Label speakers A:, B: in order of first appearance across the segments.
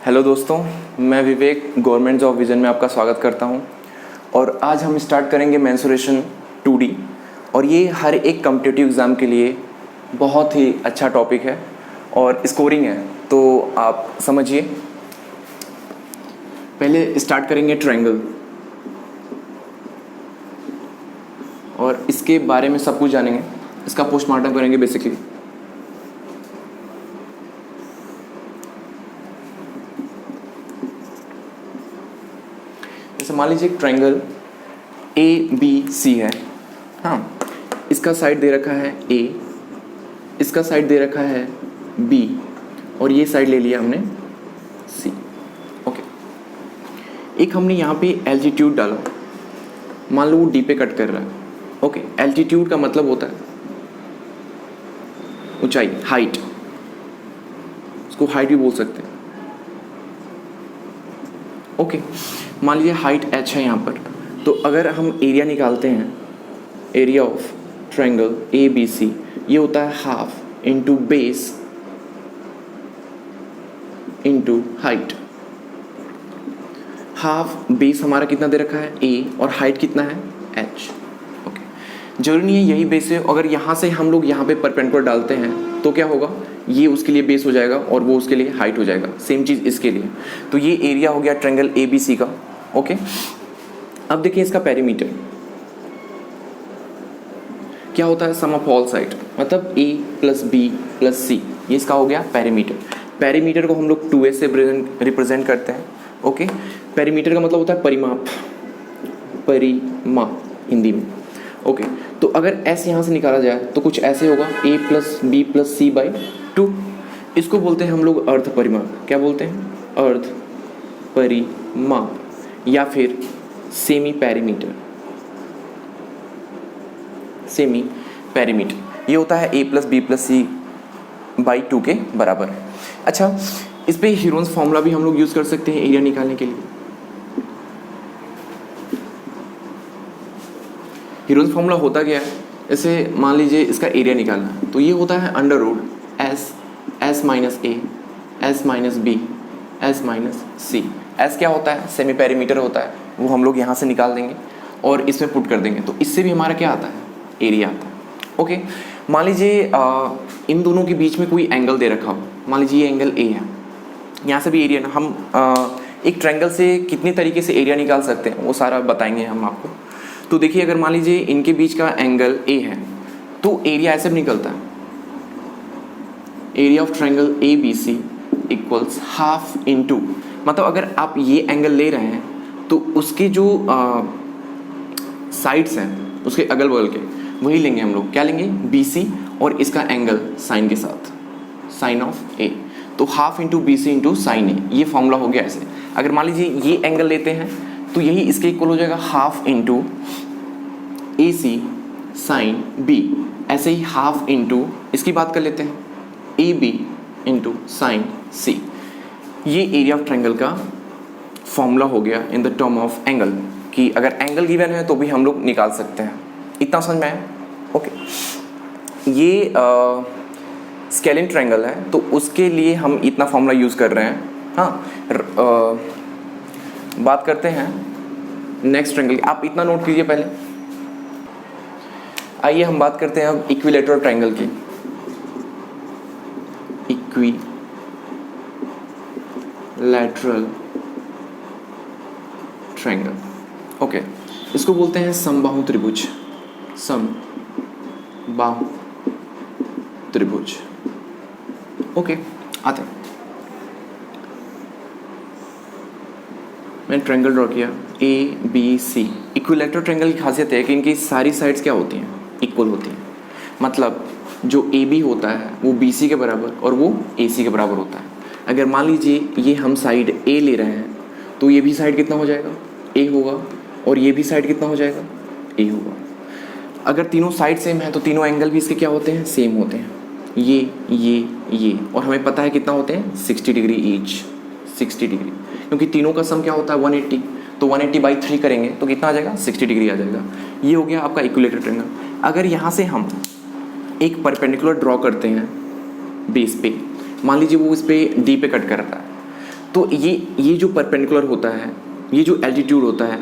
A: Hello दोस्तों, मैं विवेक government job vision में आपका स्वागत करता हूं। और आज हम स्टार्ट करेंगे मेंसुरेशन 2D। और ये हर एक कॉम्पिटिटिव एग्ज़ाम के लिए बहुत ही अच्छा टॉपिक है और स्कोरिंग है, तो आप समझिए। पहले स्टार्ट करेंगे ट्रायंगल, और इसके बारे में सब कुछ जानेंगे। इसका पोस्टमार्टम करेंगे बेसिकली। जैसे मान लीजिए एक ट्रायंगल ABC है। हाँ, इसका साइड दे रखा है A, इसका साइड दे रखा है B, और ये साइड ले लिया हमने C। ओके, एक हमने यहाँ पे एल्टीट्यूड डाला। मान लो वो D पे कट कर रहा है। ओके, एल्टीट्यूड का मतलब होता है ऊंचाई, हाइट। इसको हाइट भी बोल सकते हैं। ओके, मान लीजिए हाइट h है यहाँ पर। तो अगर हम एरिया निकालते हैं, एरिया ऑफ ट्रायंगल ABC, ये होता है half into base into height. Half base हमारा कितना दे रखा है A, और हाइट कितना है h। ओके, जरूरी नहीं है यही बेस है। अगर यहाँ से हम लोग यहाँ पे परपेंडिकुलर डालते हैं तो क्या होगा, ये उसके लिए बेस हो जाएगा और वो उसके लिए हाइट हो जाएगा। सेम चीज़ इसके लिए। तो ये एरिया हो गया ट्रायंगल ABC का। ओके, अब देखिए इसका पेरीमीटर क्या होता है, सम ऑफ ऑल साइड, मतलब A plus B plus C, ये इसका हो गया पेरीमीटर। पेरीमीटर को हम लोग 2A से रिप्रेजेंट करते हैं। ओके, पेरीमीटर का मतलब होता है परिमाप, परिमाप हिंदी में। ओके, तो अगर S यहाँ से निकाला जाए तो कुछ ऐसे होगा, A plus B plus C by 2। इसको बोलते हैं हम लोग अर्ध परिमाप। क्या बोलते हैं, अर्ध परिमाप, या फिर सेमी पेरीमीटर। सेमी पेरीमीटर ये होता है A plus B plus C by 2 के बराबर है। अच्छा, इस पे हीरोन्स फॉर्मूला भी हम लोग यूज़ कर सकते हैं एरिया निकालने के लिए। हीरोन्स फॉर्मूला होता क्या है, जैसे मान लीजिए इसका एरिया निकालना है, तो ये होता है under root S minus A, S minus B, S minus C। S क्या होता है, सेमी पेरीमीटर होता है, वो हम लोग यहाँ से निकाल देंगे और इसमें पुट कर देंगे। तो इससे भी हमारा क्या आता है, एरिया आता है। ओके, मान लीजिए इन दोनों के बीच में कोई एंगल दे रखा हो। मान लीजिए ये एंगल A है, यहाँ से भी एरिया ना। हम एक ट्रायंगल से कितने तरीके से एरिया निकाल सकते हैं वो सारा बताएंगे हम आपको। तो देखिए, अगर मान लीजिए इनके बीच का एंगल A है तो एरिया ऐसे भी निकलता है, area of triangle ABC equals half into, मतलब अगर आप ये एंगल ले रहे हैं तो उसके जो साइड्स हैं उसके अगल बगल के, वही लेंगे हम लोग। क्या लेंगे, BC, और इसका एंगल साइन के साथ, साइन ऑफ A। तो half into BC into sine A, ये फॉर्मूला हो गया ऐसे। अगर मान लीजिए ये एंगल लेते हैं तो यही इसके इक्वल हो जाएगा half into AC sine B। ऐसे ही हाफ इंटू इसकी बात कर लेते हैं AB इंटू साइन C। ये एरिया ऑफ ट्रायंगल का फॉर्मूला हो गया in the term of angle, कि अगर एंगल गिवन है तो भी हम लोग निकाल सकते हैं। इतना समझ में आया। ओके, ये स्केलिन ट्रायंगल है तो उसके लिए हम इतना फॉर्मूला यूज़ कर रहे हैं। हाँ, बात करते हैं नेक्स्ट ट्रायंगल। आप इतना नोट कीजिए पहले। आइए हम बात करते हैं अब इक्विलैटरल ट्रायंगल की। इक्विलैटरल ट्रायंगल, ओके, इसको बोलते हैं समबाहु त्रिभुज। समबाहु त्रिभुज। ओके, आते हैं। मैंने ट्रायंगल ड्रॉ किया ABC। इक्विलैटरल ट्रायंगल की खासियत है कि इनकी सारी साइड्स क्या होती हैं, इक्वल होती हैं। मतलब जो AB होता है वो BC के बराबर और वो AC के बराबर होता है। अगर मान लीजिए ये हम साइड A ले रहे हैं तो ये भी साइड कितना हो जाएगा, A होगा, और ये भी साइड कितना हो जाएगा, A होगा। अगर तीनों साइड सेम है तो तीनों एंगल भी इसके क्या होते हैं, सेम होते हैं। ये, और हमें पता है कितना होते हैं, 60 डिग्री ईच, 60 डिग्री, क्योंकि तीनों का सम क्या होता है 180। तो 180 बाई 3 करेंगे तो कितना आ जाएगा, 60 डिग्री आ जाएगा। ये हो गया आपका इक्विलैटरल ट्रायंगल। अगर यहाँ से हम एक परपेंडिकुलर ड्रॉ करते हैं बेस पे, मान लीजिए वो इस पे D पे कट कर रहा है, तो ये जो परपेंडिकुलर होता है, ये जो एल्टीट्यूड होता है,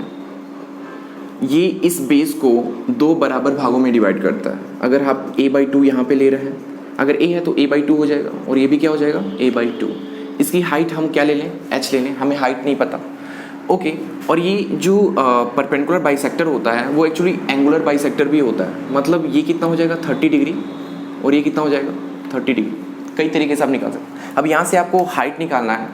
A: ये इस बेस को 2 बराबर भागों में डिवाइड करता है। अगर आप a/2 यहाँ पे ले रहे हैं, अगर a है तो a/2 हो जाएगा और ये भी क्या हो जाएगा a/2। इसकी हाइट हम क्या ले लें, h ले लें, हमें हाइट नहीं पता। ओके और ये जो परपेंडिकुलर बाइसेक्टर होता है वो एक्चुअली एंगुलर बाइसेक्टर भी होता है। मतलब ये कितना हो जाएगा 30 डिग्री और ये कितना हो जाएगा 30 डिग्री। कई तरीके से आप निकाल सकते हैं। अब यहाँ से आपको हाइट निकालना है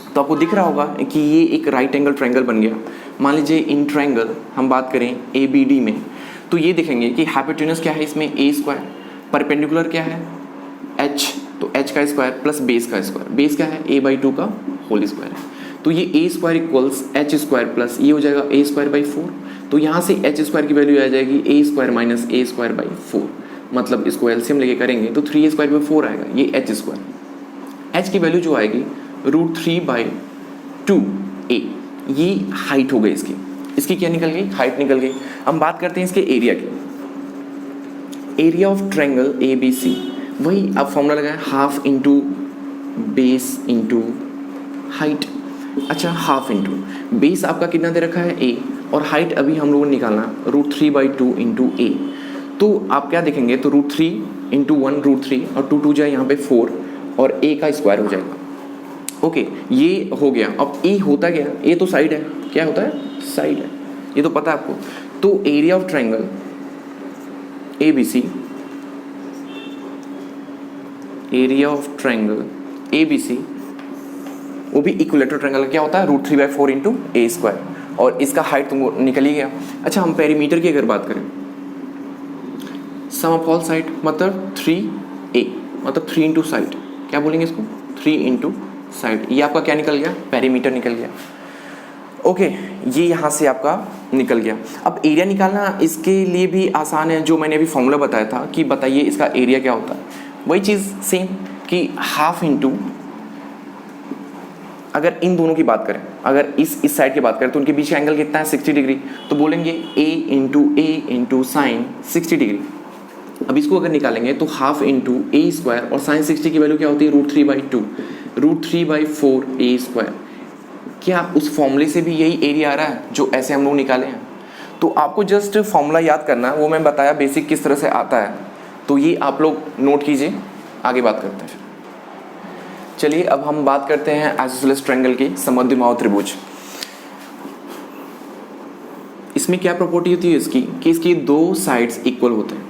A: तो आपको दिख रहा होगा कि ये एक राइट एंगल ट्रायंगल बन गया। मान लीजिए इन ट्रायंगल हम बात करें ABD में, तो ये देखेंगे कि हाइपोटेन्यूज क्या है इसमें a², परपेंडिकुलर क्या है h, तो h का स्क्वायर प्लस बेस का स्क्वायर, बेस क्या है a/2 का होल स्क्वायर है। तो ये a² इक्वल्स h² प्लस ये हो जाएगा a²/4। तो यहाँ से h² की वैल्यू आ जाएगी a² माइनस a²/4। मतलब इसको एलसीएम लेके करेंगे तो 3a²/4 आएगा, ये h²। h की वैल्यू जो आएगी √3/2a, ये हाइट हो गई इसकी। इसकी क्या निकल गई, हाइट निकल गई। हम बात करते हैं इसके एरिया की। एरिया ऑफ ट्रायंगल ABC, वही आप फॉर्मूला लगाएं, half into base into height. अच्छा हाफ इंटू बेस आपका कितना दे रखा है a और हाइट अभी हम लोगों ने निकालना √3/2 इंटू a। तो आप क्या देखेंगे तो √3 इंटू 1 √3 और 2 2 जाए यहाँ पे 4 और a का स्क्वायर हो जाएगा। ओके ये हो गया। अब a होता क्या, a तो साइड है, क्या होता है साइड है, ये तो पता है आपको। तो area of triangle ABC, area of triangle ABC वो भी इक्विलेटरल ट्रायंगल क्या होता है √3/4 इंटू a², और इसका हाइट तुमको निकल ही गया। अच्छा हम पेरीमीटर की अगर बात करें, सम ऑफ ऑल साइड मतलब 3a, मतलब 3 इंटू साइड, क्या बोलेंगे इसको 3 इंटू साइड। ये आपका क्या निकल गया, पेरीमीटर निकल गया। ओके ये यहाँ से आपका निकल गया। अब एरिया निकालना इसके लिए भी आसान है, जो मैंने अभी फॉर्मूला बताया था कि बताइए इसका एरिया क्या होता है। वही चीज़ सेम कि हाफ इंटू, अगर इन दोनों की बात करें, अगर इस साइड की बात करें तो उनके बीच का एंगल कितना है 60 डिग्री, तो बोलेंगे a इंटू साइन 60 डिग्री। अब इसको अगर निकालेंगे तो हाफ इंटू a² और साइन 60 की वैल्यू क्या होती है √3/2, √3/4 a²। क्या उस फॉर्मूले से भी यही एरिया आ रहा है जो ऐसे हम लोग निकाले हैं? तो आपको जस्ट फॉर्मूला याद करना है, वो मैं बताया बेसिक किस तरह से आता है, तो ये आप लोग नोट कीजिए, आगे बात करते हैं। चलिए अब हम बात करते हैं आइसोसेलेस ट्रायंगल के समद्विबाहु त्रिभुज। इसमें क्या प्रॉपर्टी होती है इसकी कि इसकी 2 साइड्स इक्वल होते हैं,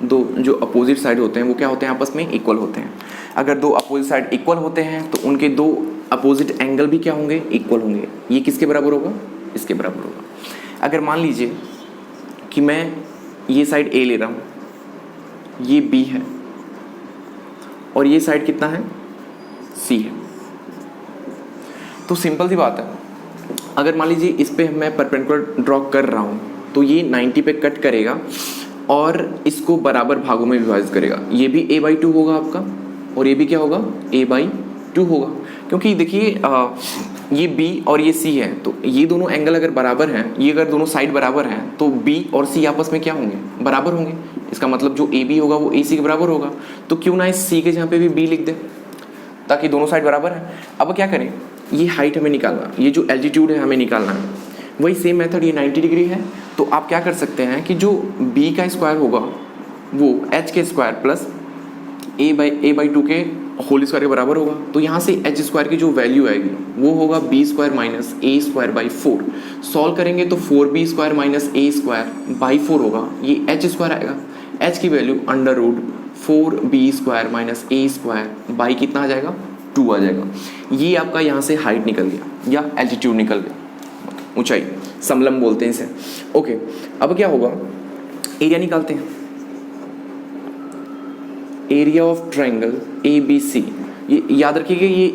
A: 2 जो अपोजिट साइड होते हैं वो क्या होते हैं आपस में इक्वल होते हैं। अगर 2 अपोजिट साइड इक्वल होते हैं तो उनके 2 अपोजिट एंगल भी क्या होंगे, इक्वल होंगे। ये किसके बराबर होगा, इसके बराबर होगा। अगर मान लीजिए कि मैं ये साइड A ले रहा हूँ, ये B है और ये साइड कितना है C है, तो सिंपल सी बात है, अगर मान लीजिए इस पे मैं परपेंडिकुलर ड्रॉ कर रहा हूँ तो ये 90 पे कट करेगा और इसको बराबर भागों में विभाजित करेगा। ये भी a/2 होगा आपका और ये भी क्या होगा a/2 होगा, क्योंकि देखिए ये B और ये C है, तो ये दोनों एंगल अगर बराबर हैं, ये अगर दोनों साइड बराबर हैं तो B और C आपस में क्या होंगे, बराबर होंगे। इसका मतलब जो AB होगा वो AC के बराबर होगा, तो क्यों ना इस C के जहाँ पे भी B लिख दें ताकि दोनों साइड बराबर है। अब क्या करें, ये हाइट हमें निकालना, ये जो एल्टीट्यूड है हमें निकालना है। वही सेम मेथड, ये 90 डिग्री है, तो आप क्या कर सकते हैं कि जो B का स्क्वायर होगा वो h के स्क्वायर प्लस a/2 के होल स्क्वायर के बराबर होगा। तो यहाँ से h² की जो वैल्यू आएगी वो होगा b² माइनस a²/4। सॉल्व करेंगे तो 4b² माइनस a²/4 होगा, ये h² आएगा। h की वैल्यू √4b² माइनस a² कितना आ जाएगा 2 आ जाएगा। ये आपका यहाँ से हाइट निकल गया या एल्टीट्यूड निकल गया, ऊंचाई समलंब बोलते हैं इसे। ओके अब क्या होगा, एरिया निकालते हैं। एरिया ऑफ ट्रायंगल ABC, ये याद रखिएगा, ये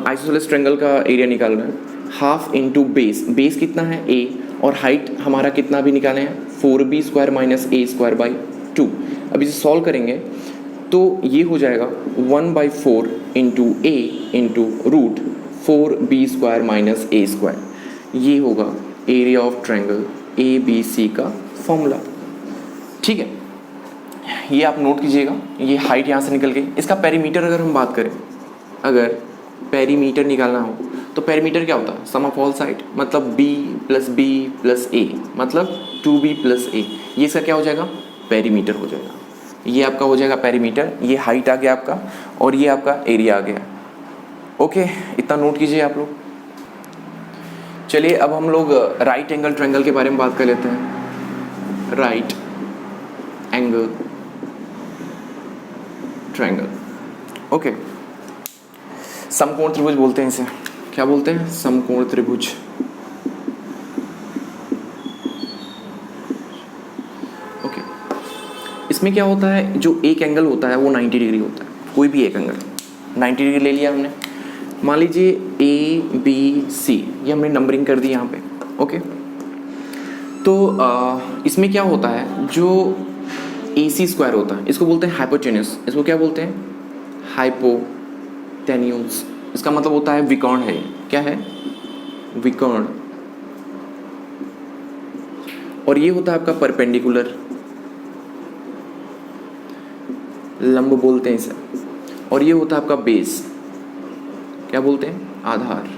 A: आइसोसेलेस ट्रायंगल का एरिया निकालना है। हाफ इंटू बेस, बेस कितना है a और हाइट हमारा कितना भी निकाले हैं 4b² माइनस a²/2। अब इसे सॉल्व करेंगे तो ये हो जाएगा 1/4 into a into √4b² minus a²। ये होगा एरिया ऑफ ट्रायंगल ABC का फॉर्मूला। ठीक है, ये आप नोट कीजिएगा। ये हाइट यहाँ से निकल गई। इसका पेरीमीटर अगर हम बात करें, अगर पेरीमीटर निकालना हो तो पेरीमीटर क्या होता है, सम ऑफ ऑल साइड, मतलब b प्लस a मतलब 2b प्लस a, ये इसका क्या हो जाएगा, पेरीमीटर हो जाएगा। ये आपका हो जाएगा पेरीमीटर, ये हाइट आ गया आपका और ये आपका एरिया आ गया। ओके, इतना नोट कीजिए आप लोग। चलिए अब हम लोग राइट एंगल ट्रायंगल के बारे में बात कर लेते हैं। राइट एंगल ट्रायंगल, ओके, समकोण त्रिभुज बोलते हैं इसे। क्या बोलते हैं, समकोण त्रिभुज। ओके, इसमें क्या होता है, जो एक एंगल होता है वो 90 डिग्री होता है, कोई भी एक एंगल 90 डिग्री ले लिया हमने। मान लीजिए A B C, ये हमने नंबरिंग कर दी यहाँ पे। ओके, तो इसमें क्या होता है, जो AC स्क्वायर होता है इसको बोलते हैं हाइपोटेन्यूस। इसको क्या बोलते हैं, हाइपोटेन्यूस। इसका मतलब होता है विकर्ण है। क्या है, विकर्ण। और ये होता है आपका परपेंडिकुलर, लंब बोलते हैं इसे। और ये होता है आपका बेस, क्या बोलते हैं, आधार।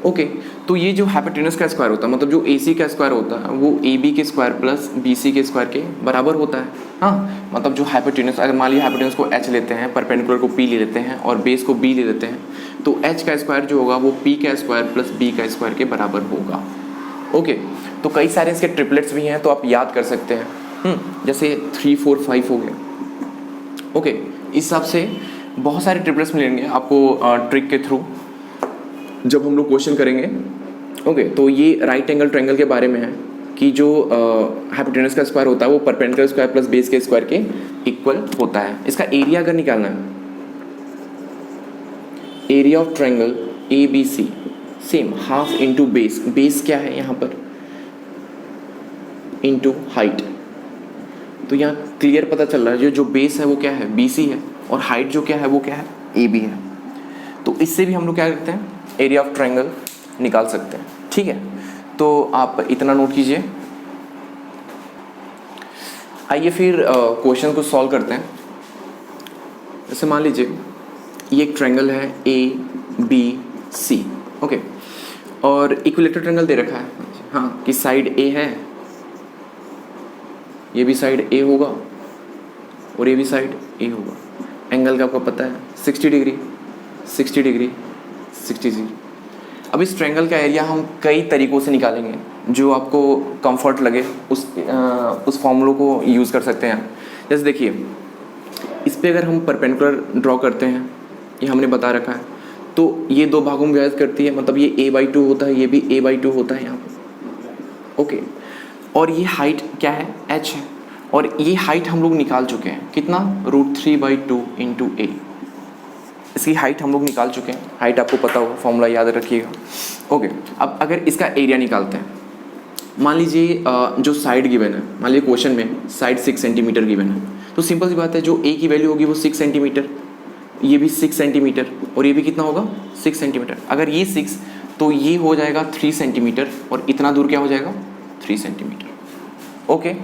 A: ओके, तो ये जो हाइपोटेन्यूस का स्क्वायर होता है, मतलब जो AC का स्क्वायर होता है वो AB के स्क्वायर प्लस BC के स्क्वायर के बराबर होता है। हाँ, मतलब जो हाइपोटेन्यूस, अगर मान लीजिए हाइपोटेन्यूस को H लेते हैं, परपेंडिकुलर को P ले लेते हैं और बेस को B ले लेते हैं, तो H का स्क्वायर जो होगा वो P का स्क्वायर प्लस B का स्क्वायर के बराबर होगा। ओके, तो कई सारे इसके ट्रिपलेट्स भी हैं तो आप याद कर सकते हैं। जैसे 3 4 5 हो गए। ओके, इस हिसाब से बहुत सारे ट्रिपलेट्स मिलेंगे आपको ट्रिक के थ्रू जब हम लोग क्वेश्चन करेंगे। ओके, तो ये राइट एंगल ट्रायंगल के बारे में है कि जो हाइपोटेन्यूस का स्क्वायर होता है वो परपेंडिकुलर स्क्वायर प्लस बेस के स्क्वायर के इक्वल होता है। इसका एरिया अगर निकालना है, area of triangle ABC, same half into base. Base क्या है यहाँ पर, इंटू हाइट। तो यहाँ क्लियर पता चल रहा है जो बेस है वो क्या है, BC है, और हाइट जो क्या है वो क्या है, AB है। तो इससे भी हम लोग क्या करते हैं, एरिया ऑफ ट्रायंगल निकाल सकते हैं। ठीक है, तो आप इतना नोट कीजिए। आइए फिर क्वेश्चन को सॉल्व करते हैं। जैसे मान लीजिए ये एक ट्रायंगल है ABC, ओके, और इक्विलेटरल ट्रायंगल दे रखा है। हाँ, कि साइड A है, ये भी साइड A होगा और ये भी साइड A होगा। एंगल का आपको पता है 60 डिग्री, 60 डिग्री, 60 डिग्री। अब इस ट्रायंगल का एरिया हम कई तरीक़ों से निकालेंगे, जो आपको कंफर्ट लगे उस फॉर्मूले को यूज़ कर सकते हैं। जैसे देखिए, इस पे अगर हम परपेंडिकुलर ड्रॉ करते हैं, ये हमने बता रखा है, तो ये दो भागों में विभाजित करती है, मतलब ये A/2 होता है, ये भी A/2 होता है यहाँ पर। ओके, और ये हाइट क्या है, H है, और ये हाइट हम लोग निकाल चुके हैं, कितना, √3/2 इंटू A। इसकी हाइट हम लोग निकाल चुके हैं। हाइट आपको पता होगा, फॉर्मूला याद रखिएगा। ओके, अब अगर इसका एरिया निकालते हैं, मान लीजिए जो साइड गिवन है, मान लीजिए क्वेश्चन में साइड 6 सेंटीमीटर गिवन है, तो सिंपल सी बात है, जो A की वैल्यू होगी वो 6 सेंटीमीटर, ये भी 6 सेंटीमीटर, और ये भी कितना होगा, 6 सेंटीमीटर। अगर ये 6 तो ये हो जाएगा 3 सेंटीमीटर, और इतना दूर क्या हो जाएगा, 3 सेंटीमीटर। ओके,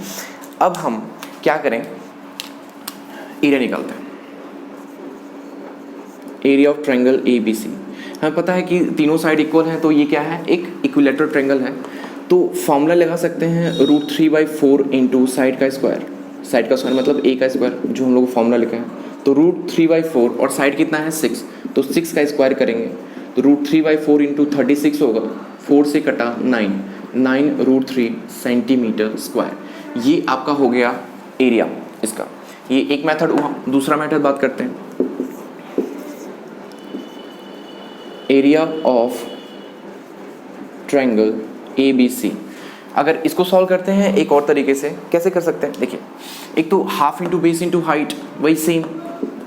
A: अब हम क्या करें, एरिया निकालते हैं। एरिया ऑफ ट्रायंगल ABC, हमें पता है कि तीनों साइड इक्वल हैं, तो ये क्या है, एक इक्विलेटरल ट्रायंगल है। तो फॉर्मूला लगा सकते हैं √3/4 इंटू साइड का स्क्वायर। साइड का स्क्वायर मतलब A का स्क्वायर, जो हम लोग फॉर्मूला लिखा है। तो √3/4 और साइड कितना है 6, तो 6 का स्क्वायर करेंगे तो √3/4 इंटू 36 होगा, 4 से कटा 9 √3 सेंटीमीटर स्क्वायर। ये आपका हो गया एरिया इसका। ये एक मेथड हुआ। दूसरा मेथड बात करते हैं, एरिया ऑफ ट्रायंगल ABC। अगर इसको सॉल्व करते हैं एक और तरीके से, कैसे कर सकते हैं, देखिए, एक तो half into base into height, वही same,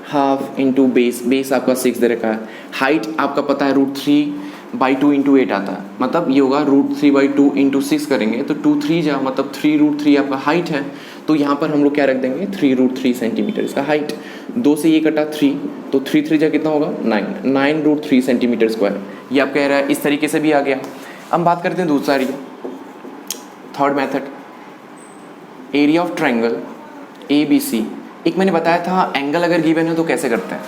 A: half into base, base आपका 6 दे रखा है, हाइट आपका पता है √3/2 इंटू 8 आता है, मतलब ये होगा √3/2 इंटू 6 करेंगे तो 2 3 जा, मतलब 3√3 आपका हाइट है। तो यहाँ पर हम लोग क्या रख देंगे, 3√3 सेंटीमीटर इसका हाइट। 2 से ये कटा 3, तो 3 3 जा कितना होगा, 9 √3 सेंटीमीटर स्क्वायर। ये आप कह रहा है, इस तरीके से भी आ गया। अब बात करते हैं दूसरा area, third method, area of triangle ABC। एक मैंने बताया था एंगल अगर गिवन है तो कैसे करते हैं,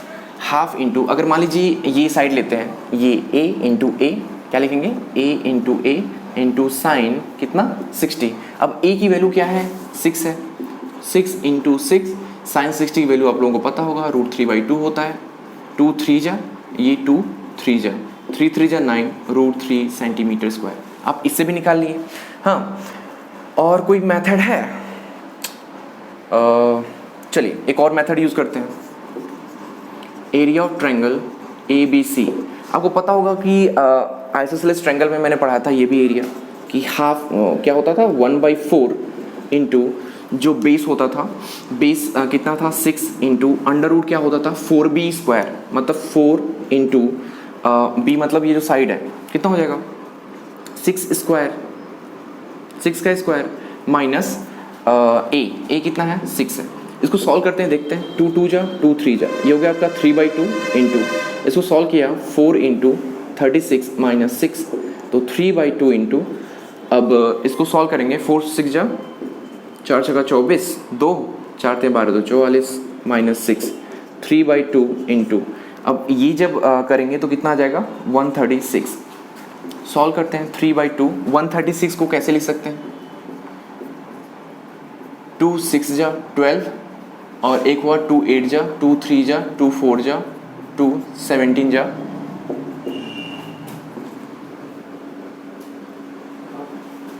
A: हाफ इंटू, अगर मान लीजिए ये साइड लेते हैं, ये a इंटू ए, क्या लिखेंगे a into A into sine कितना 60। अब a की वैल्यू क्या है 6 है, 6 इंटू 6 साइन 60 की वैल्यू आप लोगों को पता होगा √3/2 होता है। 2 3 जा, ये 2 3 जा, 3 3 जा 9 √3 सेंटीमीटर स्क्वायर। आप इससे भी निकाल लिए। हाँ, और कोई मेथड है? चलिए एक और मेथड यूज़ करते हैं, एरिया ऑफ ट्रायंगल ABC। आपको पता होगा कि आइसोसेलेस ट्रायंगल में मैंने पढ़ा था ये भी एरिया कि हाफ क्या होता था 1/4 इंटू जो बेस होता था, बेस कितना था 6 इंटू अंडर रूट क्या होता था 4b स्क्वायर, मतलब 4 इंटू b, मतलब ये जो साइड है कितना हो जाएगा 6 स्क्वायर, 6 का स्क्वायर माइनस a कितना है 6 है। इसको सॉल्व करते हैं, देखते हैं 2 2 जा 2 3 जा, ये हो गया आपका 3/2 इंटू, इसको सॉल्व किया 4 इंटू 36 माइनस 6, तो 3/2 इंटू, अब इसको सॉल्व करेंगे 4 6 जा 4 छक्का 24, 2 4 3 12 2 44 माइनस 6, 3/2 इंटू, अब ये जब करेंगे तो कितना आ जाएगा 136। सॉल्व करते हैं 3/2, 136 को कैसे लिख सकते हैं 2 6 जा 12, और एक हुआ 2 8 जा 2 3 जा 2 4 जा 2 17 जा,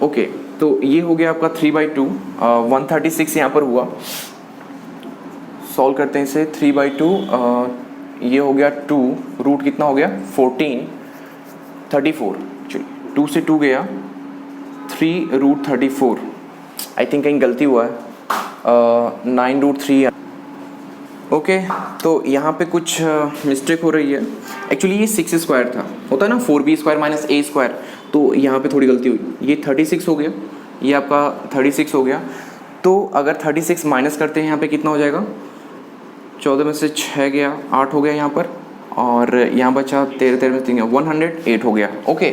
A: ओके। तो ये हो गया आपका 3/2, 136 यहाँ पर हुआ। सॉल्व करते हैं इसे 3/2, ये हो गया 2 रूट कितना हो गया 14 34, चलिए 2 से 2 गया 3√34, आई थिंक कहीं गलती हुआ है 9√3, ओके। तो यहाँ पे कुछ मिस्टेक हो रही है, एक्चुअली ये 6 स्क्वायर था, होता है ना 4b square minus a square, तो यहाँ पे थोड़ी गलती हुई, ये 36 हो गया, ये आपका 36 हो गया। तो अगर 36 माइनस करते हैं यहाँ पे कितना हो जाएगा 14 में से 6 गया 8 हो गया यहाँ पर, और यहाँ बचा 13 13 में 3 108 हो गया, ओके।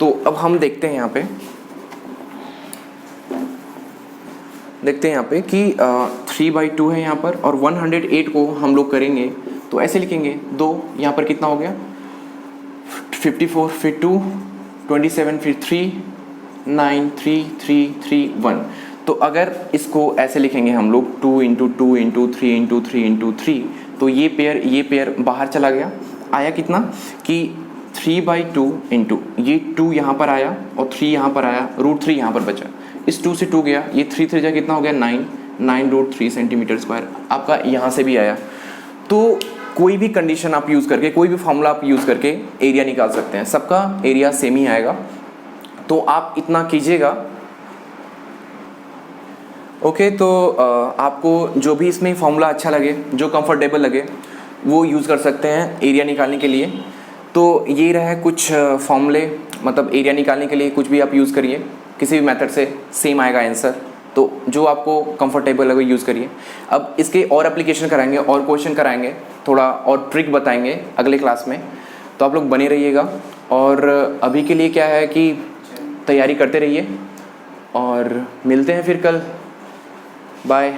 A: तो अब हम देखते हैं यहाँ पे, देखते हैं यहाँ पे कि 3/2 है यहाँ पर, और 108 को हम लोग करेंगे तो ऐसे लिखेंगे 2, यहाँ पर कितना हो गया 54, फिर 2 27, फिर 3 9 3 3 3 1। तो अगर इसको ऐसे लिखेंगे हम लोग 2 इंटू 2 इंटू 3 इंटू 3 इंटू 3, तो ये पेयर बाहर चला गया, आया कितना कि 3/2 इंटू ये 2 यहाँ पर आया और 3 यहाँ पर आया, √3 यहाँ पर बचा, इस 2 से 2 गया, ये 3 3 जा कितना हो गया 9 √3 सेंटीमीटर स्क्वायर, आपका यहाँ से भी आया। तो कोई भी कंडीशन आप यूज़ करके, कोई भी फॉर्मूला आप यूज़ करके एरिया निकाल सकते हैं, सबका एरिया सेम ही आएगा। तो आप इतना कीजिएगा, ओके। तो आपको जो भी इसमें फॉर्मूला अच्छा लगे, जो कंफर्टेबल लगे, वो यूज़ कर सकते हैं एरिया निकालने के लिए। तो ये रहे कुछ फॉर्मूले, मतलब एरिया निकालने के लिए कुछ भी आप यूज़ करिए, किसी भी मेथड से सेम आएगा आंसर, तो जो आपको कंफर्टेबल लगे यूज़ करिए। अब इसके और एप्लीकेशन कराएंगे, और क्वेश्चन कराएंगे, थोड़ा और ट्रिक बताएंगे अगले क्लास में, तो आप लोग बने रहिएगा। और अभी के लिए क्या है कि तैयारी करते रहिए, और मिलते हैं फिर कल, बाय।